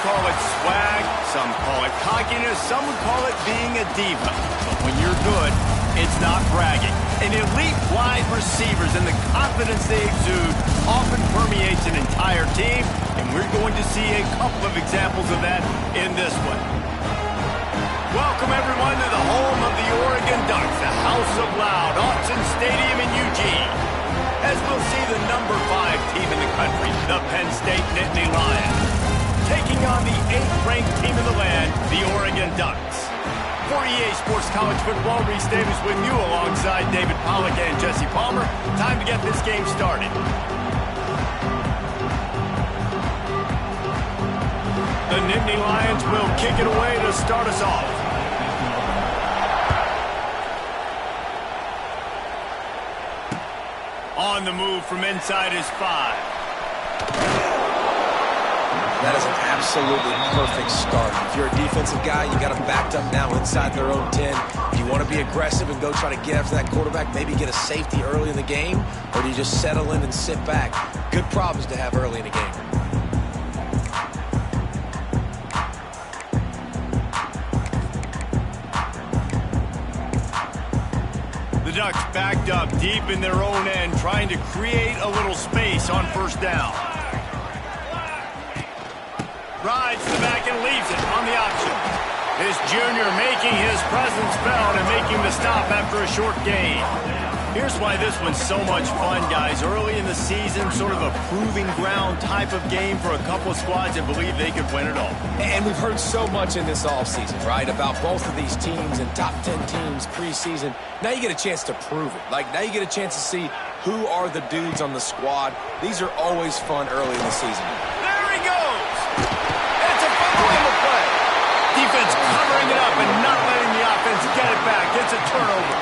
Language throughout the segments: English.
call it swag, some call it cockiness, some would call it being a diva. But when you're good, it's not bragging. And elite wide receivers and the confidence they exude often permeates an entire team, and we're going to see a couple of examples of that in this one. Welcome, everyone, to the home of the Oregon Ducks, the House of Loud, Autzen Stadium in Eugene. As we'll see the number 5 team in the country, the Penn State Nittany Lions, taking on the 8th-ranked team in the land, the Oregon Ducks. For EA Sports College Football, Reese Davis with you alongside David Pollack and Jesse Palmer. Time to get this game started. The Nittany Lions will kick it away to start us off. On the move from inside his 5. That is an absolutely perfect start. If you're a defensive guy, you got them backed up now inside their own 10. Do you want to be aggressive and go try to get after that quarterback, maybe get a safety early in the game, or do you just settle in and sit back? Good problems to have early in the game. The Ducks backed up deep in their own end, trying to create a little space on first down. Rides to the back and leaves it on the option. This junior making his presence felt and making the stop after a short gain. Here's why this one's so much fun, guys. Early in the season, sort of a proving ground type of game for a couple of squads that believe they could win it all. And we've heard so much in this offseason, right, about both of these teams and top 10 teams preseason. Now you get a chance to prove it. Like, now you get a chance to see who are the dudes on the squad. These are always fun early in the season. There he goes! Defense covering it up and not letting the offense get it back. It's a turnover.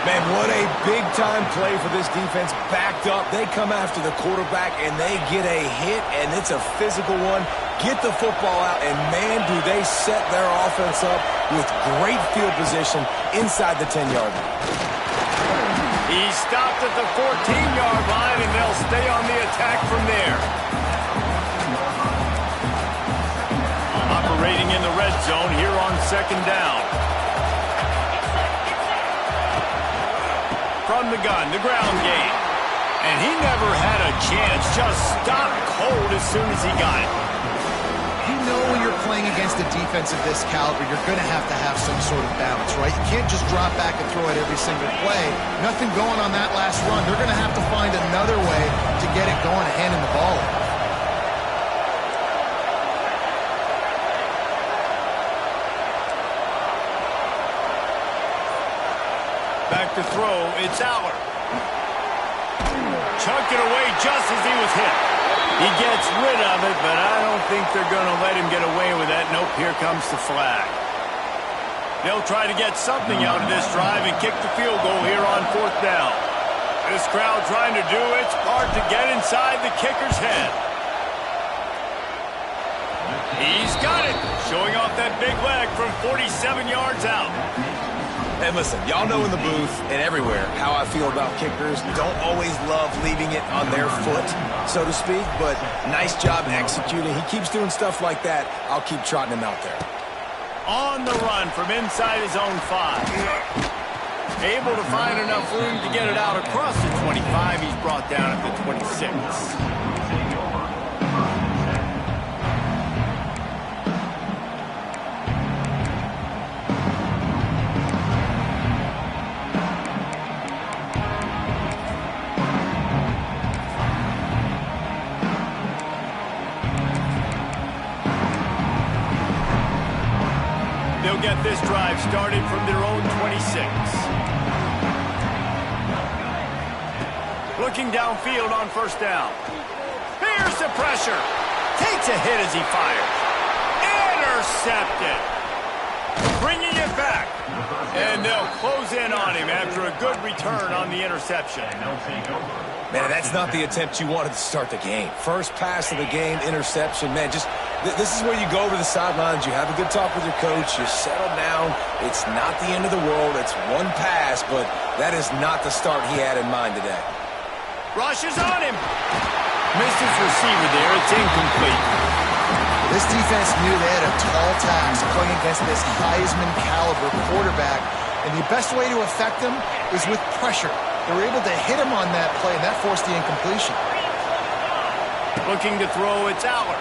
Man, what a big-time play for this defense. Backed up, they come after the quarterback, and they get a hit, and it's a physical one. Get the football out, and man, do they set their offense up with great field position inside the 10-yard line. He stopped at the 14-yard line, and they'll stay on the attack from there. Operating in the red zone here on second down. From the gun, the ground game. And he never had a chance. Just stopped cold as soon as he got it. You know when you're playing against a defense of this caliber, you're going to have some sort of balance, right? You can't just drop back and throw it every single play. Nothing going on that last run. They're going to have to find another way to get it going and handing the ball off. Back to throw, it's Aller. Chunked it away just as he was hit. He gets rid of it, but I don't think they're going to let him get away with that. Nope, here comes the flag. They'll try to get something out of this drive and kick the field goal here on fourth down. This crowd trying to do its part to get inside the kicker's head. He's got it, showing off that big leg from 47 yards out. And listen, y'all know in the booth and everywhere how I feel about kickers. Don't always love leaving it on their foot, so to speak, but nice job executing. He keeps doing stuff like that. I'll keep trotting him out there. On the run from inside his own 5. Able to find enough room to get it out across the 25. He's brought down at the 26. They'll get this drive started from their own 26. Looking downfield on first down. Here's the pressure. Takes a hit as he fires. Intercepted. Bringing it back. And they'll close in on him after a good return on the interception. Man, that's not the attempt you wanted to start the game. First pass of the game, interception. Man, just this is where you go over the sidelines. You have a good talk with your coach. You settle down. It's not the end of the world. It's one pass, but that is not the start he had in mind today. Rushes on him. Missed his receiver there. It's incomplete. This defense knew they had a tall task playing against this Heisman caliber quarterback, and the best way to affect him is with pressure. They were able to hit him on that play, and that forced the incompletion. Looking to throw, it's Aller.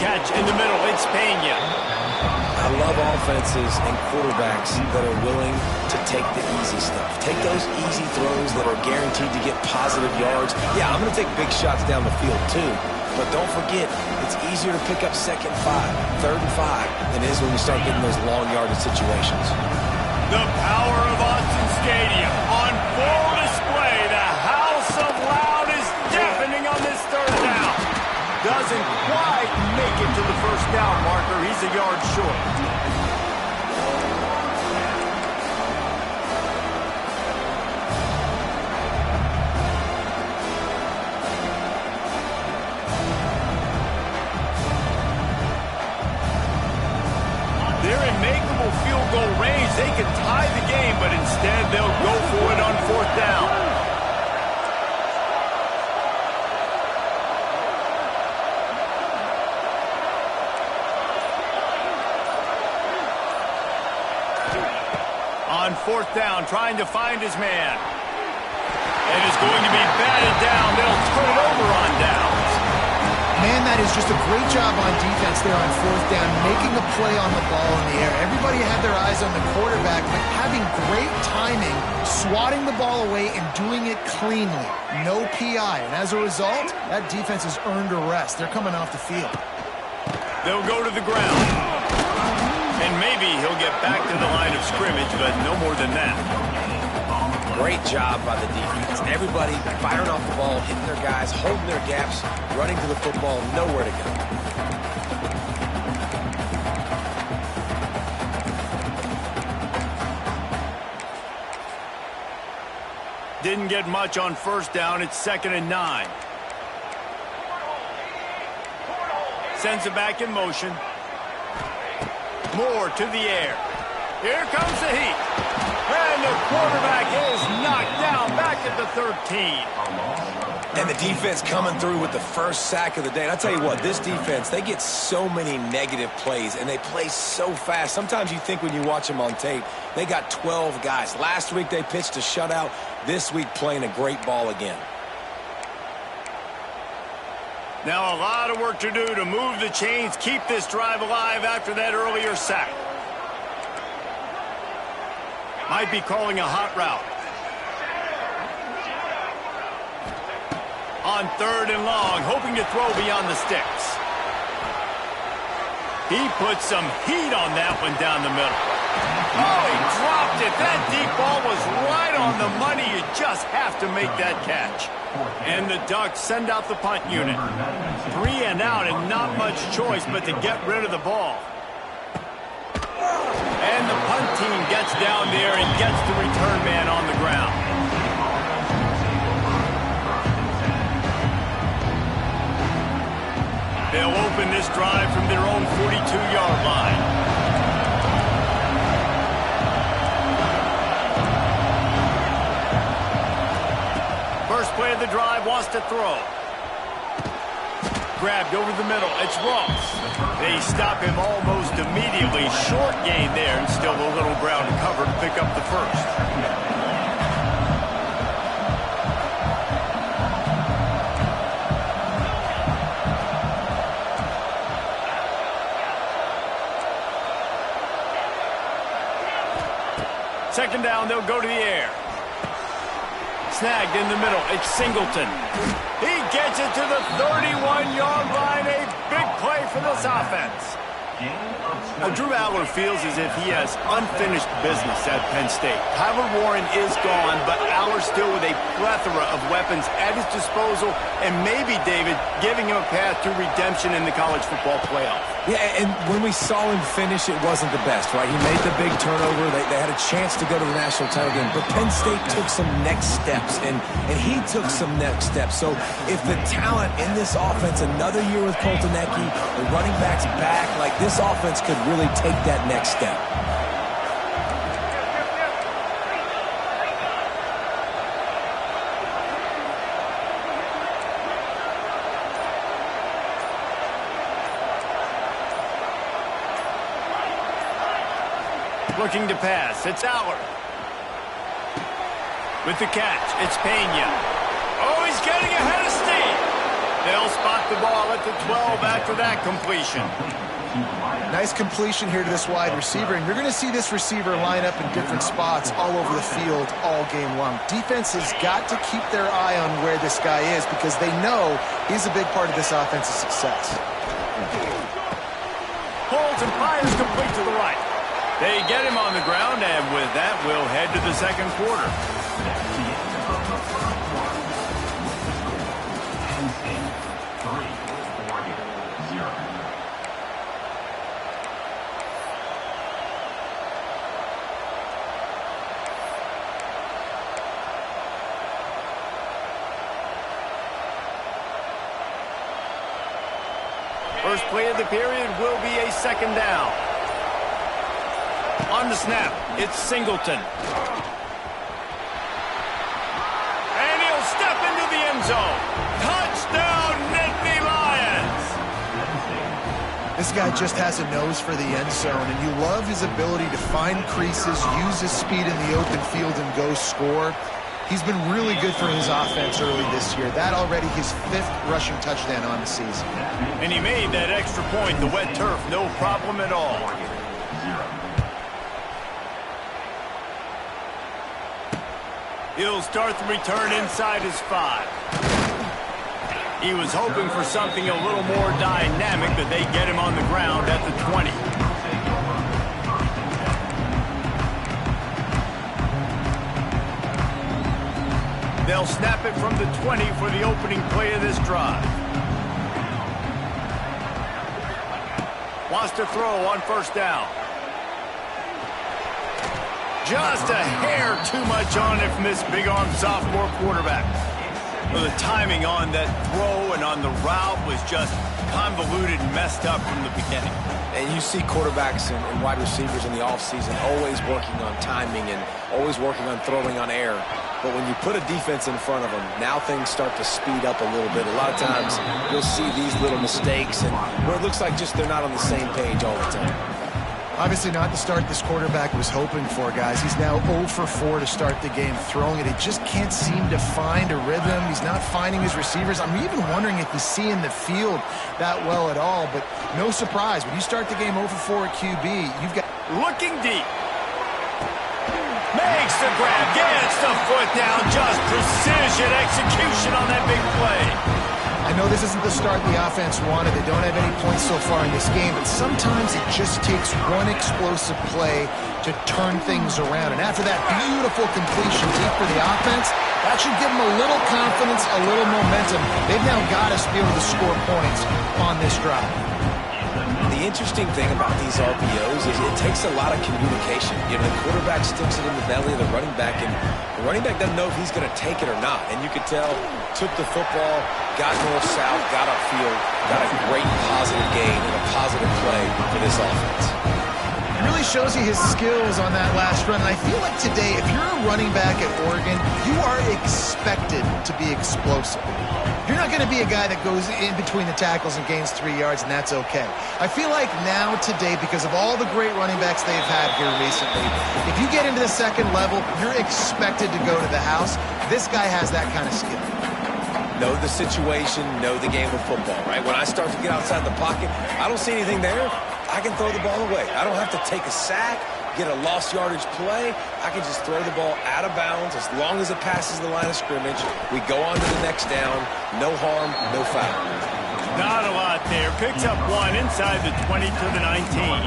Catch in the middle, it's Pena. I love offenses and quarterbacks that are willing to take the easy stuff. Take those easy throws that are guaranteed to get positive yards. Yeah, I'm going to take big shots down the field too. But don't forget, it's easier to pick up 2nd and 5, 3rd and 5 than it is when you start getting those long yardage situations. The power of Austin Stadium on full display. The house of loud is deafening on this 3rd down. Doesn't quite make it to the 1st down marker. He's a yard short. They're in makeable field goal range. They could tie the game, but instead they'll go for it on 4th down. On 4th down, trying to find his man. It is going to be batted down. They'll turn it over on downs. Man, that is just a great job on defense there on 4th down, making a play on the ball in the air. Everybody had their eyes on the quarterback, but having great timing, swatting the ball away and doing it cleanly. No PI, and as a result, that defense has earned a rest. They're coming off the field. They'll go to the ground. And maybe he'll get back to the line of scrimmage, but no more than that. Great job by the defense. Everybody firing off the ball, hitting their guys, holding their gaps, running to the football, nowhere to go. Didn't get much on 1st down. It's 2nd and 9. Sends it back in motion. Moore to the air. Here comes the heat. And the quarterback is knocked down back at the 13. And the defense coming through with the 1st sack of the day. And I tell you what, this defense, they get so many negative plays, and they play so fast. Sometimes you think when you watch them on tape, they got 12 guys. Last week they pitched a shutout. This week playing a great ball again. Now a lot of work to do to move the chains, keep this drive alive after that earlier sack. Might be calling a hot route. On 3rd and long, hoping to throw beyond the sticks. He put some heat on that one down the middle. Oh, he dropped it. That deep ball was right on the money. You just have to make that catch. And the Ducks send out the punt unit. 3 and out and not much choice but to get rid of the ball. And the punt team gets down there and gets the return man on the ground. They'll open this drive from their own 42-yard line. First play of the drive, wants to throw. Grabbed over the middle, it's Ross. They stop him almost immediately. Short gain there, and still a little ground to cover to pick up the 1st. Second down, they'll go to the air. Snagged in the middle, it's Singleton. He gets it to the 31-yard line. A big play for this offense. Drew Aller feels as if he has unfinished business at Penn State. Kyler Warren is gone, but Aller still with a plethora of weapons at his disposal, and maybe, David, giving him a path to redemption in the college football playoff. Yeah, and when we saw him finish, it wasn't the best, right? He made the big turnover. They had a chance to go to the national title game, but Penn State took some next steps, and he took some next steps. So if the talent in this offense, another year with Koltanecki, the running backs back, like this offense could really take that next step. Looking to pass. It's Aller. With the catch, it's Pena. Oh, he's getting ahead of steam. They'll spot the ball at the 12 after that completion. Nice completion here to this wide receiver, and you're going to see this receiver line up in different spots all over the field all game long. Defense has got to keep their eye on where this guy is because they know he's a big part of this offense's success. Pulls and fires complete to the right. They get him on the ground, and with that, we'll head to the second quarter. First play of the period will be a second down. On the snap, it's Singleton. And he'll step into the end zone. Touchdown, Nittany Lions! This guy just has a nose for the end zone, and you love his ability to find creases, use his speed in the open field, and go score. He's been really good for his offense early this year. That already his 5th rushing touchdown on the season. And he made that extra point, the wet turf, no problem at all. He'll start the return inside his 5. He was hoping for something a little more dynamic, but they get him on the ground at the 20. They'll snap it from the 20 for the opening play of this drive. Wants to throw on first down. Just a hair too much on it from this big-arm sophomore quarterback. Well, the timing on that throw and on the route was just convoluted and messed up from the beginning. And you see quarterbacks and wide receivers in the offseason always working on timing and always working on throwing on air. But when you put a defense in front of them, now things start to speed up a little bit. A lot of times you'll see these little mistakes and where it looks like just they're not on the same page all the time. Obviously not the start this quarterback was hoping for, guys. He's now 0 for 4 to start the game throwing it. He just can't seem to find a rhythm. He's not finding his receivers. I'm even wondering if he's seeing the field that well at all. But no surprise, when you start the game 0 for 4 at QB, you've got... Looking deep. Makes the grab, gets the foot down. Just precision execution on that big play. I know this isn't the start the offense wanted. They don't have any points so far in this game, but sometimes it just takes one explosive play to turn things around. And after that beautiful completion deep for the offense, that should give them a little confidence, a little momentum. They've now got to be able to score points on this drive. The interesting thing about these RPOs is it takes a lot of communication. You know, the quarterback sticks it in the belly of the running back, and the running back doesn't know if he's going to take it or not. And you could tell, took the football, got north-south, got upfield, got a great positive gain and a positive play for this offense. It really shows you his skills on that last run. And I feel like today, if you're a running back at Oregon, you are expected to be explosive. You're not going to be a guy that goes in between the tackles and gains 3 yards, and that's okay. I feel like now today, because of all the great running backs they've had here recently, if you get into the second level, you're expected to go to the house. This guy has that kind of skill. Know the situation, know the game of football, right? When I start to get outside the pocket, I don't see anything there. I can throw the ball away. I don't have to take a sack, get a lost yardage play. I can just throw the ball out of bounds as long as it passes the line of scrimmage. We go on to the next down. No harm, no foul. Not a lot there. Picks up one inside the 20 to the 19.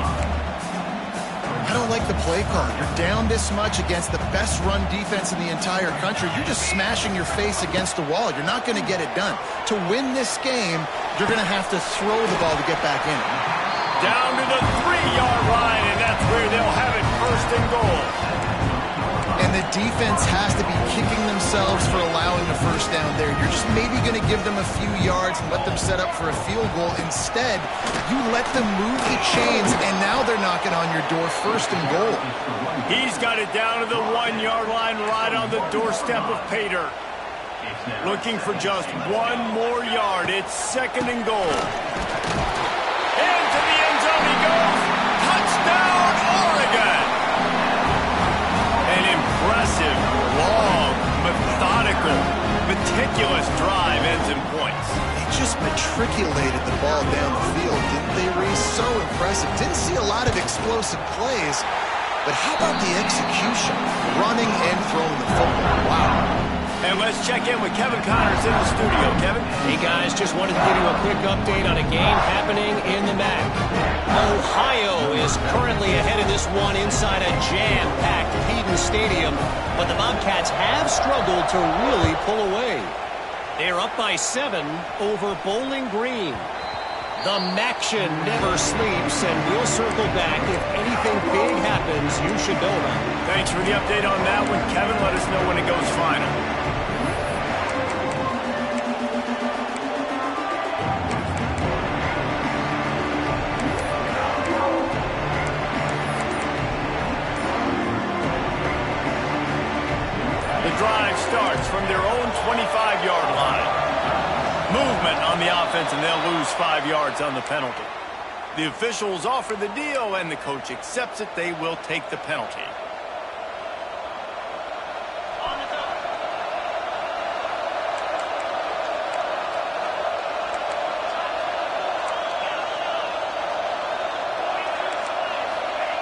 I don't like the play call. You're down this much against the best run defense in the entire country. You're just smashing your face against the wall. You're not going to get it done. To win this game, you're going to have to throw the ball to get back in. Down to the 3-yard line, and that's where they'll have it, first and goal. And the defense has to be kicking themselves for allowing the first down there. You're just maybe going to give them a few yards and let them set up for a field goal. Instead, you let them move the chains, and now they're knocking on your door, first and goal. He's got it down to the 1-yard line, right on the doorstep of Pater. Looking for just one more yard. It's second and goal. Into the end zone he goes. Touchdown, Oregon! so impressive. Didn't see a lot of explosive plays, but how about the execution? Running and throwing the football. Wow. And let's check in with Kevin Connors in the studio. Kevin? Hey, guys, just wanted to give you a quick update on a game happening in the MAC. Ohio is currently ahead of this one inside a jam-packed Eden Stadium, but the Bobcats have struggled to really pull away. They're up by 7 over Bowling Green. The Maction never sleeps, and we'll circle back. If anything big happens, you should know about it. Thanks for the update on that one, Kevin. Let us know when it goes final. The drive starts from their own 25-yard line. Movement on the offense, and they'll lose 5 yards on the penalty. The officials offer the deal, and the coach accepts it. They will take the penalty.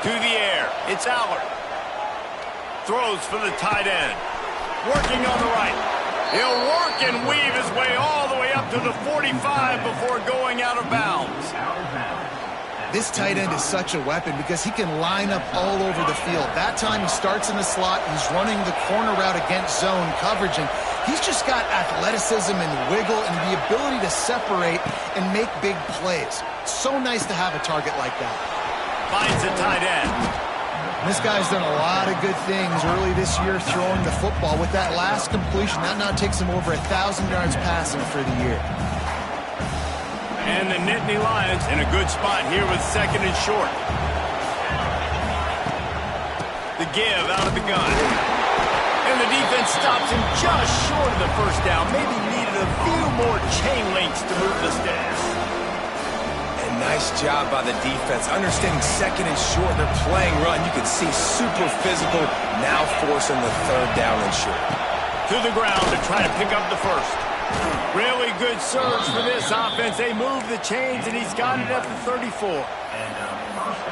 To the air, it's Allard. Throws for the tight end. Working on the right. He'll work and weave his way all the way up to the 45 before going out of bounds. This tight end is such a weapon because he can line up all over the field. That time he starts in the slot. He's running the corner route against zone coverage, and he's just got athleticism and wiggle and the ability to separate and make big plays. So nice to have a target like that. Finds a tight end. This guy's done a lot of good things early this year throwing the football. With that last completion, that now takes him over 1,000 yards passing for the year. And the Nittany Lions in a good spot here with 2nd and short. The give out of the gun. And the defense stops him just short of the first down. Maybe needed a few more chain links to move the sticks. Nice job by the defense. Understanding 2nd and short, they're playing run. You can see super physical, now forcing the 3rd down and short. To the ground to try to pick up the first. Really good surge for this offense. They move the chains, and he's got it at the 34.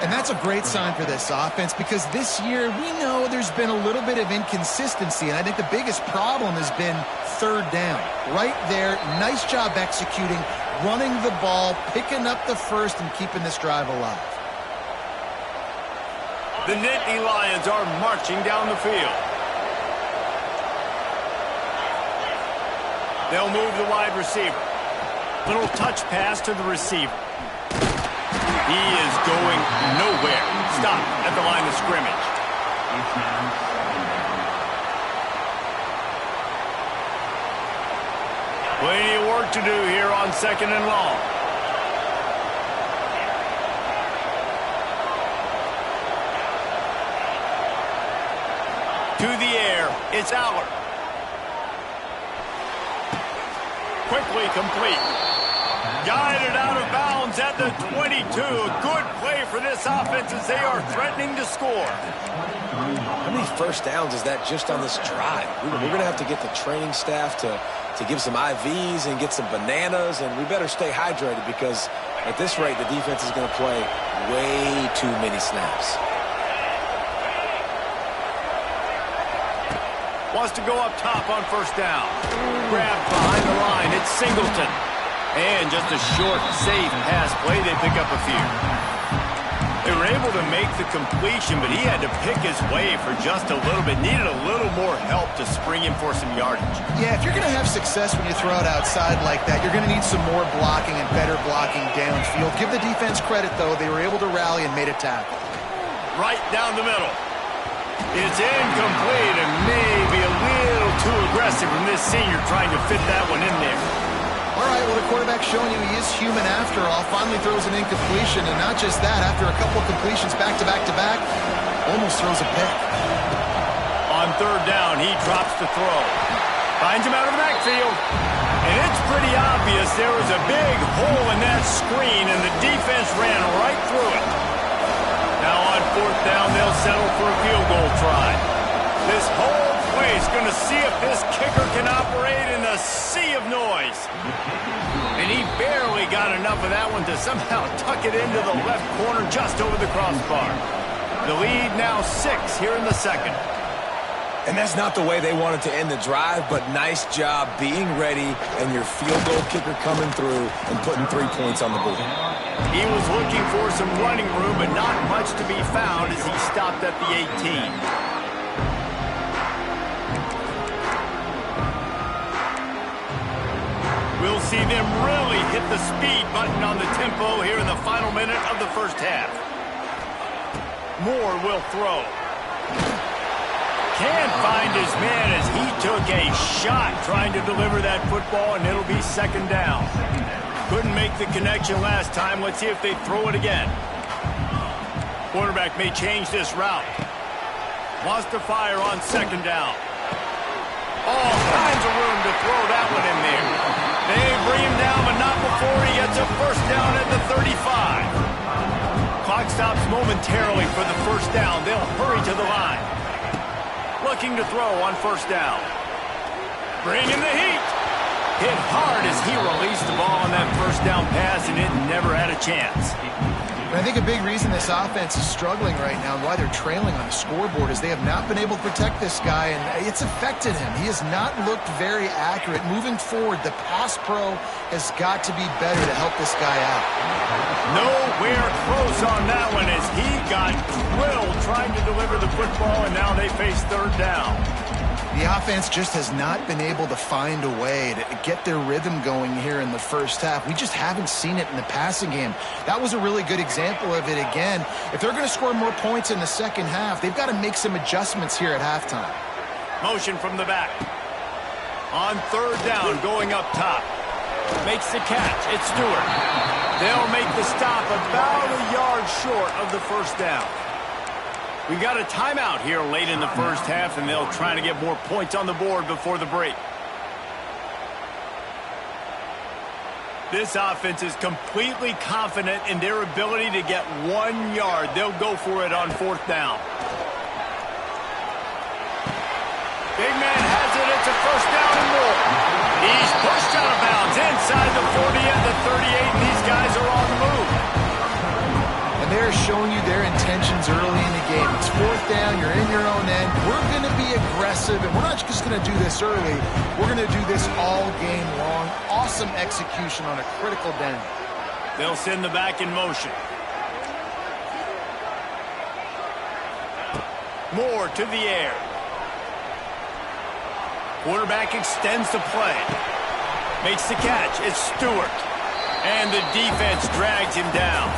And that's a great sign for this offense because this year we know there's been a little bit of inconsistency, and I think the biggest problem has been 3rd down. Right there, nice job executing, running the ball, picking up the first, and keeping this drive alive. The Nittany Lions are marching down the field. They'll move the wide receiver. Little touch pass to the receiver. He is going nowhere. Stop at the line of scrimmage. Plenty of work to do here on 2nd and long. To the air, it's Allard. Quickly complete. Guided out of bounds at the 22. A good play for this offense as they are threatening to score. How many first downs is that just on this drive? We're going to have to get the training staff to give some IVs and get some bananas, and we better stay hydrated because at this rate, the defense is going to play way too many snaps. Wants to go up top on 1st down. Grabbed behind the line. It's Singleton. And just a short, safe pass play. They pick up a few. They were able to make the completion, but he had to pick his way for just a little bit. Needed a little more help to spring him for some yardage. Yeah, if you're going to have success when you throw it outside like that, you're going to need some more blocking and better blocking downfield. Give the defense credit, though. They were able to rally and made a tackle. Right down the middle. It's incomplete and maybe a little too aggressive from this senior trying to fit that one in there. All right, well, the quarterback's showing you he is human after all. Finally throws an incompletion, and not just that, after a couple of completions back-to-back-to-back, almost throws a pick. On 3rd down, he drops the throw. Finds him out of the backfield. And it's pretty obvious there was a big hole in that screen, and the defense ran right through it. Now on 4th down, they'll settle for a field goal try. This whole play's going to see if this kicker can operate in a sea of noise. And he barely got enough of that one to somehow tuck it into the left corner just over the crossbar. The lead now 6 here in the second. And that's not the way they wanted to end the drive, but nice job being ready and your field goal kicker coming through and putting 3 points on the board. He was looking for some running room, but not much to be found as he stopped at the 18. We'll see them really hit the speed button on the tempo here in the final minute of the first half. Moore will throw. Can't find his man as he took a shot trying to deliver that football, and it'll be second down. Couldn't make the connection last time. Let's see if they throw it again. Quarterback may change this route. Wants to fire on second down. All kinds of room to throw that one in there. They bring him down, but not before he gets a first down at the 35. Clock stops momentarily for the first down. They'll hurry to the line. Looking to throw on first down. Bring in the heat. Hit hard as he released the ball on that first down pass, and it never had a chance. I think a big reason this offense is struggling right now and why they're trailing on the scoreboard is they have not been able to protect this guy, and it's affected him. He has not looked very accurate. Moving forward, the pass pro has got to be better to help this guy out. Nowhere close on that one as he got drilled trying to deliver the football, and now they face third down. The offense just has not been able to find a way to get their rhythm going here in the first half. We just haven't seen it in the passing game. That was a really good example of it again. If they're going to score more points in the second half, they've got to make some adjustments here at halftime. Motion from the back. On third down, going up top. Makes the catch. It's Stewart. They'll make the stop about a yard short of the first down. We've got a timeout here late in the first half, and they'll try to get more points on the board before the break. This offense is completely confident in their ability to get 1 yard. They'll go for it on fourth down. Big man has it. It's a first down and more. He's pushed out of bounds inside the 40 and the 38, and these guys are on the move. They're showing you their intentions early in the game. It's fourth down. You're in your own end. We're going to be aggressive, and we're not just going to do this early. We're going to do this all game long. Awesome execution on a critical down. They'll send the back in motion. Moore to the air. Quarterback extends the play. Makes the catch. It's Stewart. And the defense drags him down.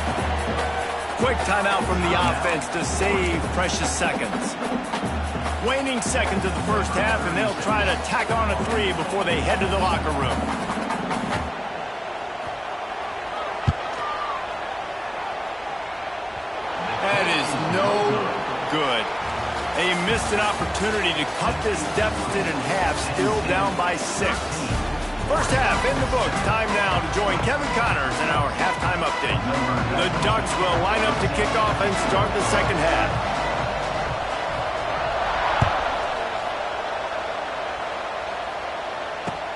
Quick timeout from the offense to save precious seconds. Waning seconds of the first half, and they'll try to tack on a 3 before they head to the locker room. That is no good. They missed an opportunity to cut this deficit in half, still down by 6. First half in the books. Time now to join Kevin Connors in our halftime update. The Ducks will line up to kick off and start the second half.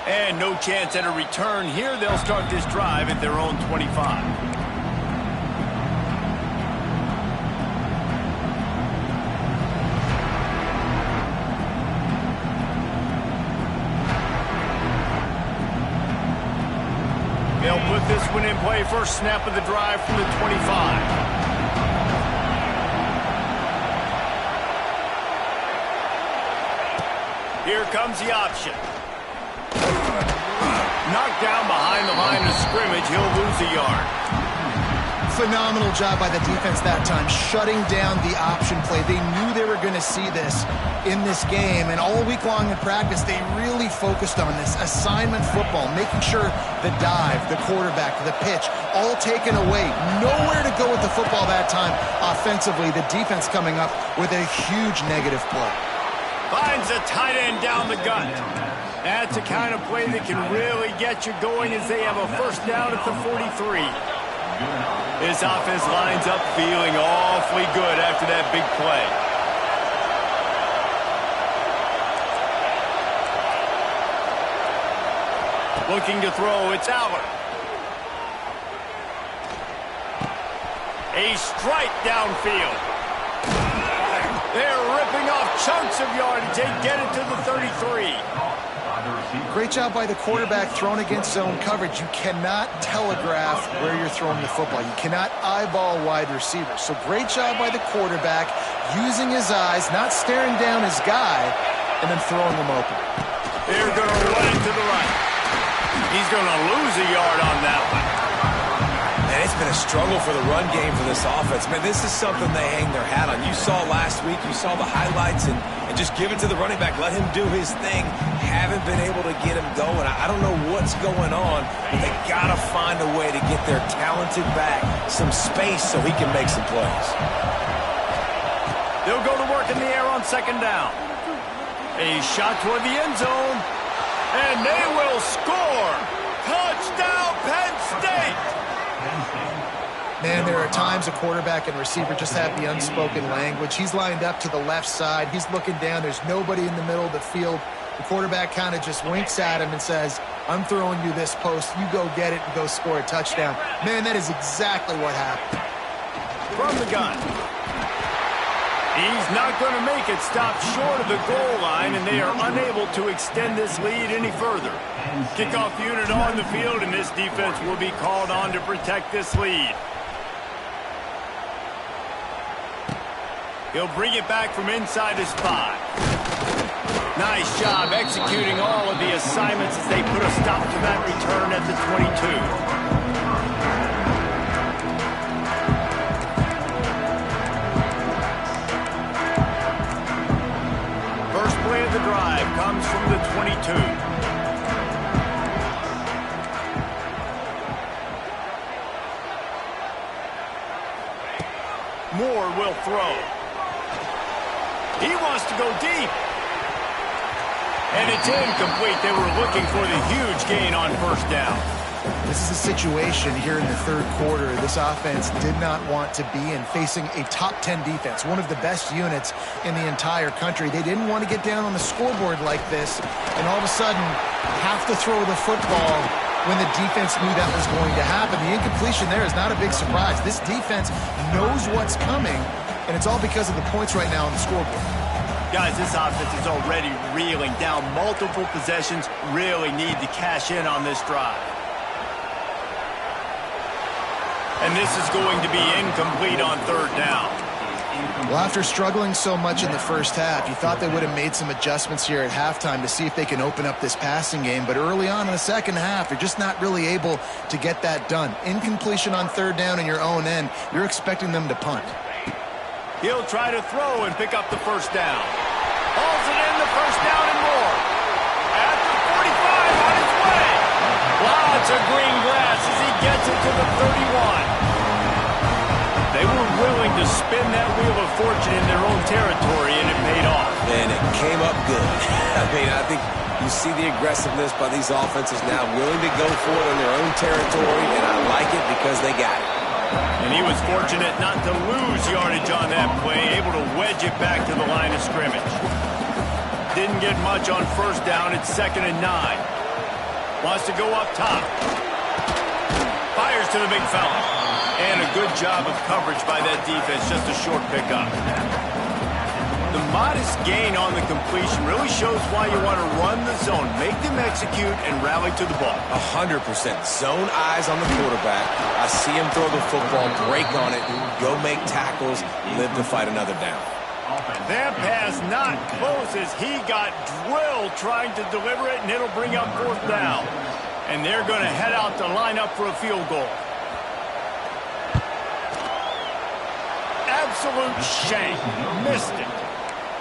And no chance at a return here. They'll start this drive at their own 25. They'll put this one in play. First snap of the drive from the 25. Here comes the option. Knocked down behind the line of scrimmage. He'll lose a yard. Phenomenal job by the defense that time, shutting down the option play. They knew they were going to see this in this game, and all week long in practice, they really focused on this assignment football, making sure the dive, the quarterback, the pitch, all taken away. Nowhere to go with the football that time. Offensively, the defense coming up with a huge negative play. Finds a tight end down the gut. That's the kind of play that can really get you going as they have a first down at the 43. This offense lines up feeling awfully good after that big play. Looking to throw, it's Aller. A strike downfield. They're ripping off chunks of yardage. They get it to the 33. Great job by the quarterback thrown against zone coverage. You cannot telegraph where you're throwing the football. You cannot eyeball wide receivers. So great job by the quarterback using his eyes, not staring down his guy, and then throwing him open. They're going to run it to the right. He's going to lose a yard on that one. And it's been a struggle for the run game for this offense. Man, this is something they hang their hat on. You saw last week, you saw the highlights, and just give it to the running back. Let him do his thing. Haven't been able to get him going. I don't know what's going on, but they got to find a way to get their talented back some space so he can make some plays. They'll go to work in the air on second down. A shot toward the end zone, and they will score. Touchdown, Penn State! Man, there are times a quarterback and receiver just have the unspoken language. He's lined up to the left side. He's looking down. There's nobody in the middle of the field. The quarterback kind of just winks at him and says, I'm throwing you this post. You go get it and go score a touchdown. Man, that is exactly what happened. From the gun. He's not going to make it. Stop short of the goal line, and they are unable to extend this lead any further. Kickoff unit on the field, and this defense will be called on to protect this lead. He'll bring it back from inside his 5. Nice job executing all of the assignments as they put a stop to that return at the 22. First play of the drive comes from the 22. Moore will throw. He wants to go deep. And it's incomplete. They were looking for the huge gain on first down. This is a situation here in the third quarter this offense did not want to be in, facing a top 10 defense, one of the best units in the entire country. They didn't want to get down on the scoreboard like this and all of a sudden have to throw the football when the defense knew that was going to happen. The incompletion there is not a big surprise. This defense knows what's coming, and it's all because of the points right now on the scoreboard. Guys, this offense is already reeling down multiple possessions. Really need to cash in on this drive. And this is going to be incomplete on third down. Well, after struggling so much in the first half, you thought they would have made some adjustments here at halftime to see if they can open up this passing game. But early on in the second half, they're just not really able to get that done. Incompletion on third down in your own end, you're expecting them to punt. He'll try to throw and pick up the first down. Hauls it in, the first down and more. At the 45 on his way. Lots of green grass as he gets it to the 31. They were willing to spin that wheel of fortune in their own territory, and it paid off. And it came up good. I think you see the aggressiveness by these offenses now, willing to go for it in their own territory, and I like it because they got it. And he was fortunate not to lose yardage on that play, able to wedge it back to the line of scrimmage. Didn't get much on first down. It's 2nd and 9. Wants to go up top. Fires to the big fella. And a good job of coverage by that defense, just a short pickup. The modest gain on the completion really shows why you want to run the zone, make them execute, and rally to the ball. 100%. Zone eyes on the quarterback. I see him throw the football, break on it, go make tackles, live to fight another down. That pass not close as he got drilled trying to deliver it, and it'll bring up fourth down. And they're going to head out to line up for a field goal. Absolute shame. Missed it.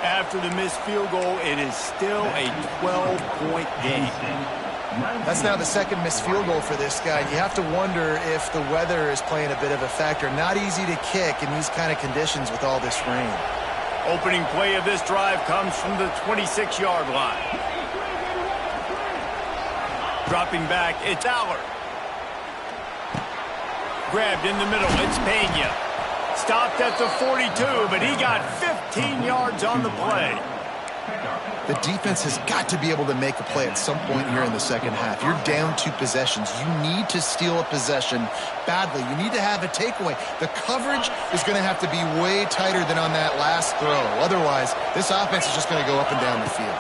After the missed field goal, it is still a 12-point game. That's now the second missed field goal for this guy. You have to wonder if the weather is playing a bit of a factor. Not easy to kick in these kind of conditions with all this rain. Opening play of this drive comes from the 26-yard line. Dropping back, it's Aller. Grabbed in the middle, it's Pena. Stopped at the 42, but he got 15 yards on the play. The defense has got to be able to make a play at some point here in the second half. You're down 2 possessions. You need to steal a possession badly. You need to have a takeaway. The coverage is going to have to be way tighter than on that last throw. Otherwise, this offense is just going to go up and down the field.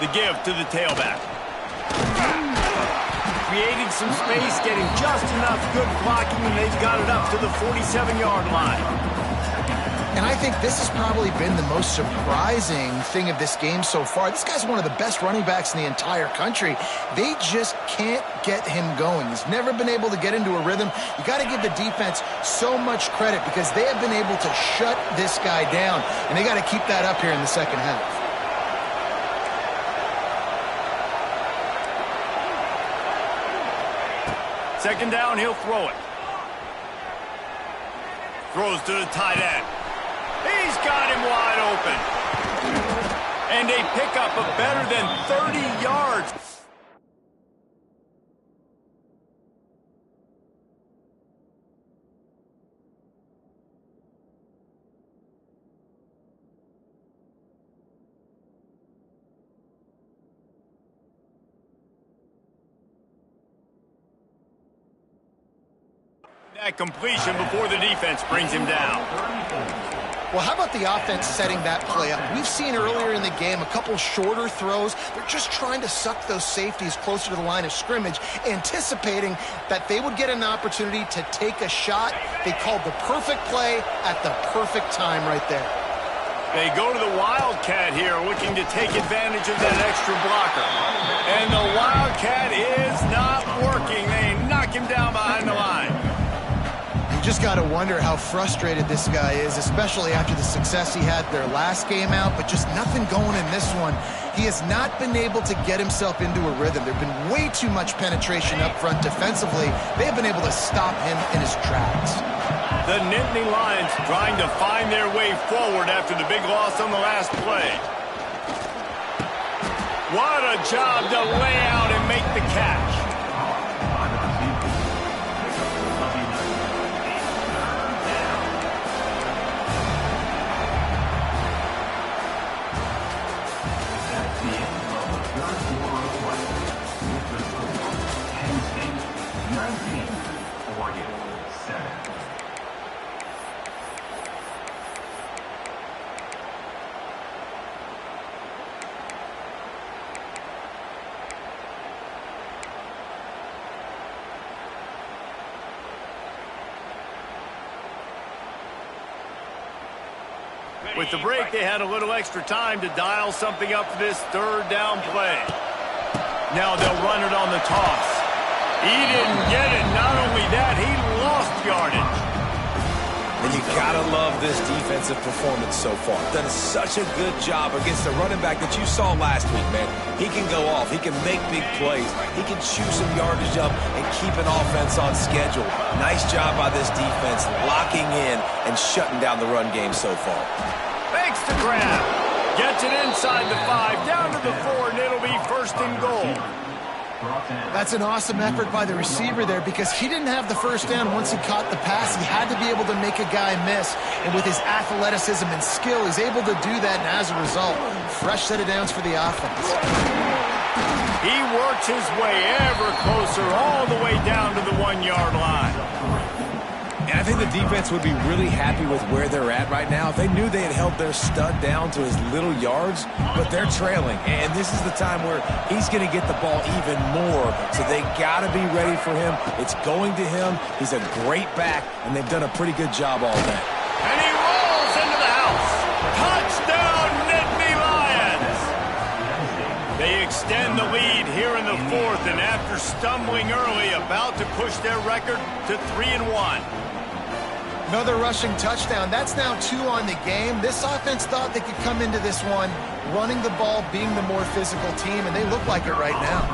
The give to the tailback. Creating some space, getting just enough good blocking, and they've got it up to the 47-yard line. And I think this has probably been the most surprising thing of this game so far. This guy's one of the best running backs in the entire country. They just can't get him going. He's never been able to get into a rhythm. You got to give the defense so much credit because they have been able to shut this guy down, and they got to keep that up here in the second half. Second down, he'll throw it. Throws to the tight end. He's got him wide open. And a pickup of better than 30 yards. That completion before the defense brings him down. Well, how about the offense setting that play up? We've seen earlier in the game a couple shorter throws. They're just trying to suck those safeties closer to the line of scrimmage, anticipating that they would get an opportunity to take a shot. They called the perfect play at the perfect time right there. They go to the Wildcat here, looking to take advantage of that extra blocker. And the Wildcat is not working. They knock him down behind the line. Just got to wonder how frustrated this guy is, especially after the success he had their last game out, but just nothing going in this one. He has not been able to get himself into a rhythm. There have been way too much penetration up front defensively. They have been able to stop him in his tracks. The Nittany Lions trying to find their way forward after the big loss on the last play. What a job to lay out and make the catch. With the break, they had a little extra time to dial something up for this third down play. Now they'll run it on the toss. He didn't get it. Not only that, he lost yardage. And you gotta love this defensive performance so far. Done such a good job against the running back that you saw last week, man. He can go off. He can make big plays. He can chew some yardage up and keep an offense on schedule. Nice job by this defense locking in and shutting down the run game so far. Makes the grab. Gets it inside the 5, down to the 4, and it'll be first and goal. That's an awesome effort by the receiver there because he didn't have the first down once he caught the pass. He had to be able to make a guy miss. And with his athleticism and skill, he's able to do that. And as a result, fresh set of downs for the offense. He works his way ever closer all the way down to the 1-yard line. And I think the defense would be really happy with where they're at right now. If they knew they had held their stud down to his little yards, but they're trailing. And this is the time where he's going to get the ball even more. So they got to be ready for him. It's going to him. He's a great back, and they've done a pretty good job all day. And he rolls into the house. Touchdown, Nittany Lions! They extend the lead here in the 4th, and after stumbling early, about to push their record to 3-1. Another rushing touchdown. That's now 2 on the game. This offense thought they could come into this one running the ball, being the more physical team, and they look like it right now.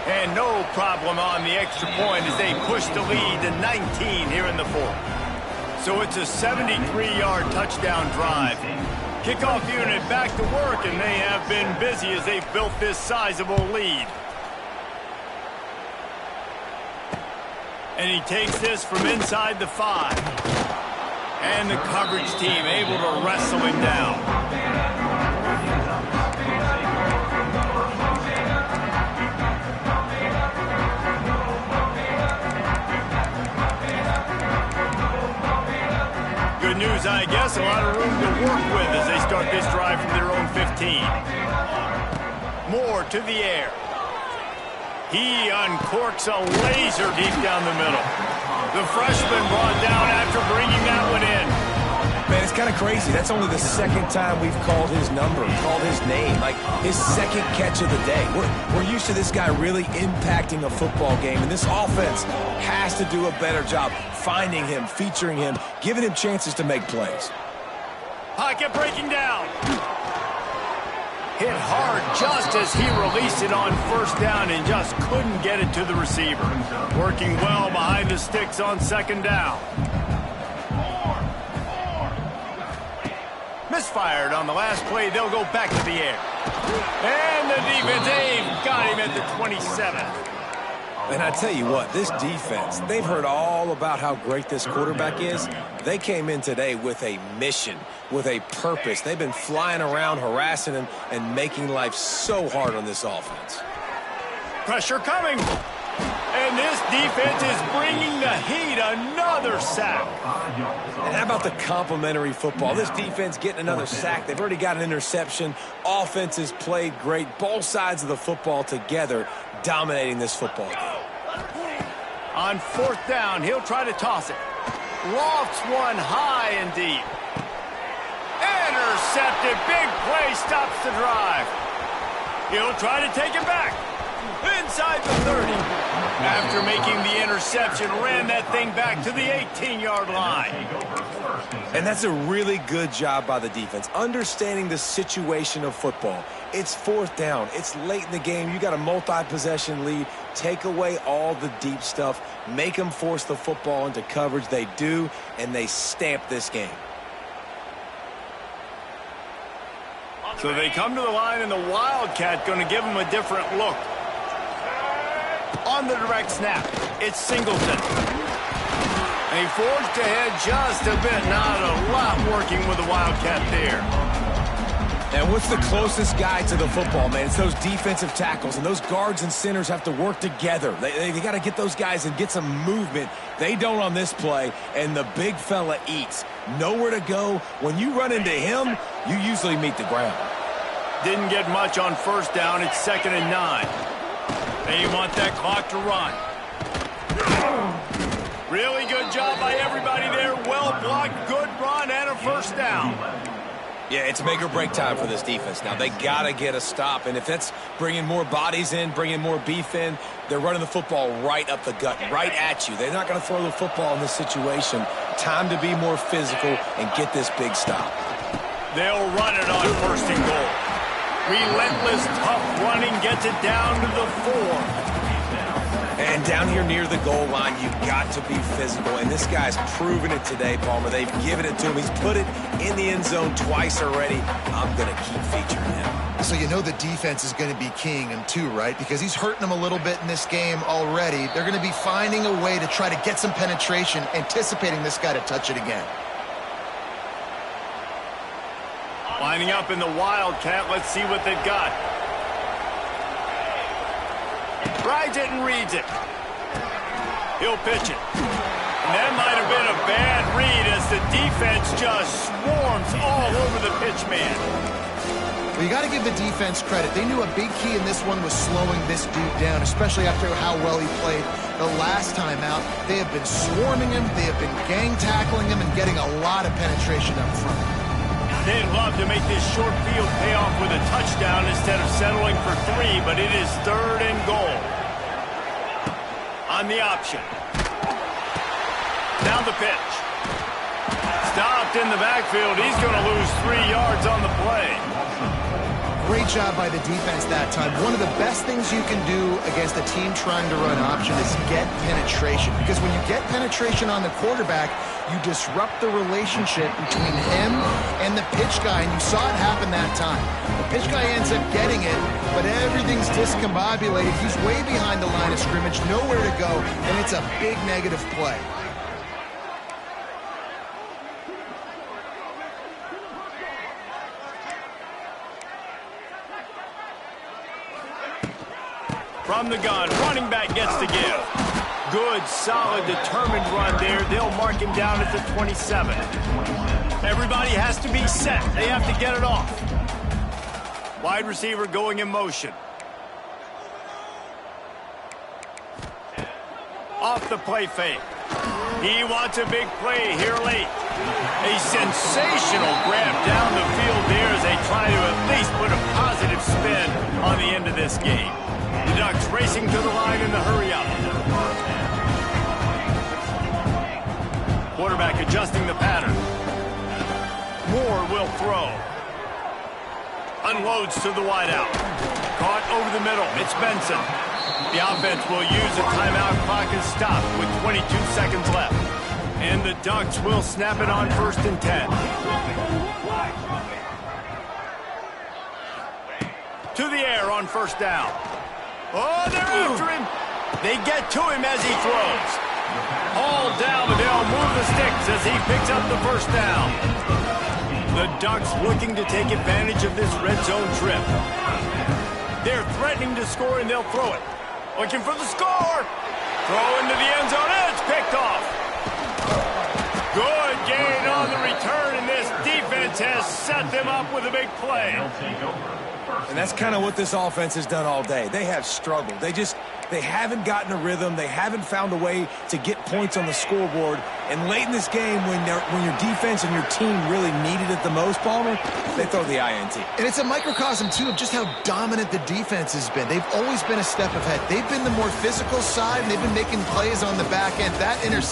And no problem on the extra point as they push the lead to 19 here in the 4th. So it's a 73-yard touchdown drive. Kickoff unit back to work, and they have been busy as they've built this sizable lead. And he takes this from inside the 5. And the coverage team able to wrestle him down. Good news, I guess. A lot of room to work with as they start this drive from their own 15. Moore to the air. He uncorks a laser deep down the middle. The freshman brought down after bringing that one in. Man, it's kind of crazy. That's only the second time we've called his number, called his name, like his second catch of the day. We're used to this guy really impacting a football game, and this offense has to do a better job finding him, featuring him, giving him chances to make plays. Pocket breaking down. Hit hard just as he released it on first down and just couldn't get it to the receiver. Working well behind the sticks on second down. Misfired on the last play. They'll go back to the air. And the defense got him at the 27. And I tell you what, this defense, they've heard all about how great this quarterback is. They came in today with a mission, with a purpose. They've been flying around, harassing him, and making life so hard on this offense. Pressure coming. And this defense is bringing the heat. Another sack. And how about the complimentary football? This defense getting another sack. They've already got an interception. Offense has played great. Both sides of the football together dominating this football game. On fourth down, he'll try to toss it. Lofts one high and deep. Intercepted. Big play stops the drive. He'll try to take it back. Inside the 30. After making the interception, ran that thing back to the 18-yard line. And that's a really good job by the defense, understanding the situation of football. It's fourth down. It's late in the game. You got a multi-possession lead. Take away all the deep stuff. Make them force the football into coverage. They do, and they stamp this game. So they come to the line, and the Wildcat going to give them a different look. On the direct snap, it's Singleton. He forged ahead just a bit. Not a lot working with the Wildcat there. And what's the closest guy to the football, man? It's those defensive tackles, and those guards and centers have to work together. They got to get those guys and get some movement. They don't on this play, and the big fella eats. Nowhere to go. When you run into him, you usually meet the ground. Didn't get much on first down. It's 2nd and 9. They want that clock to run. Really good job by everybody there. Well blocked, good run, and a first down. Yeah, it's make or break time for this defense now. They got to get a stop, and if that's bringing more bodies in, bringing more beef in, they're running the football right up the gut, right at you. They're not going to throw the football in this situation. Time to be more physical and get this big stop. They'll run it on 1st and goal. Relentless, tough running gets it down to the 4. And down here near the goal line, you've got to be physical. And this guy's proven it today, Palmer. They've given it to him. He's put it in the end zone twice already. I'm going to keep featuring him. So you know the defense is going to be keying him too, right? Because he's hurting them a little bit in this game already. They're going to be finding a way to try to get some penetration, anticipating this guy to touch it again. Lining up in the Wildcat. Let's see what they've got. Rides it and reads it. He'll pitch it. And that might have been a bad read as the defense just swarms all over the pitch man. Well, you got to give the defense credit. They knew a big key in this one was slowing this dude down, especially after how well he played the last time out. They have been swarming him. They have been gang tackling him and getting a lot of penetration up front. They'd love to make this short field pay off with a touchdown instead of settling for 3, but it is 3rd and goal. On the option. Down the pitch. Stopped in the backfield. He's going to lose 3 yards on the play. Great job by the defense that time. One of the best things you can do against a team trying to run option is get penetration. Because when you get penetration on the quarterback, you disrupt the relationship between him and the pitch guy, and you saw it happen that time. The pitch guy ends up getting it, but everything's discombobulated. He's way behind the line of scrimmage, nowhere to go, and it's a big negative play. From the gun, running back gets to give. Good, solid, determined run there. They'll mark him down at the 27. Everybody has to be set. They have to get it off. Wide receiver going in motion. Off the play fake. He wants a big play here late. A sensational grab down the field there as they try to at least put a positive spin on the end of this game. The Ducks racing to the line in the hurry up. Quarterback adjusting the pattern. Moore will throw. Unloads to the wideout. Caught over the middle. It's Benson. The offense will use a timeout. Clock is stopped with 22 seconds left. And the Ducks will snap it on 1st and 10. To the air on 1st down. Oh, they're after him. They get to him as he throws. All down, but they'll move the sticks as he picks up the 1st down. The Ducks looking to take advantage of this red zone trip. They're threatening to score, and they'll throw it. Looking for the score. Throw into the end zone, and it's picked off. Good gain on the return, and this defense has set them up with a big play. And that's kind of what this offense has done all day. They have struggled. They haven't gotten a rhythm. They haven't found a way to get points on the scoreboard. And late in this game, when your defense and your team really needed it the most, Palmer, they throw the INT. And it's a microcosm, too, of just how dominant the defense has been. They've always been a step ahead. They've been the more physical side, and they've been making plays on the back end. That interception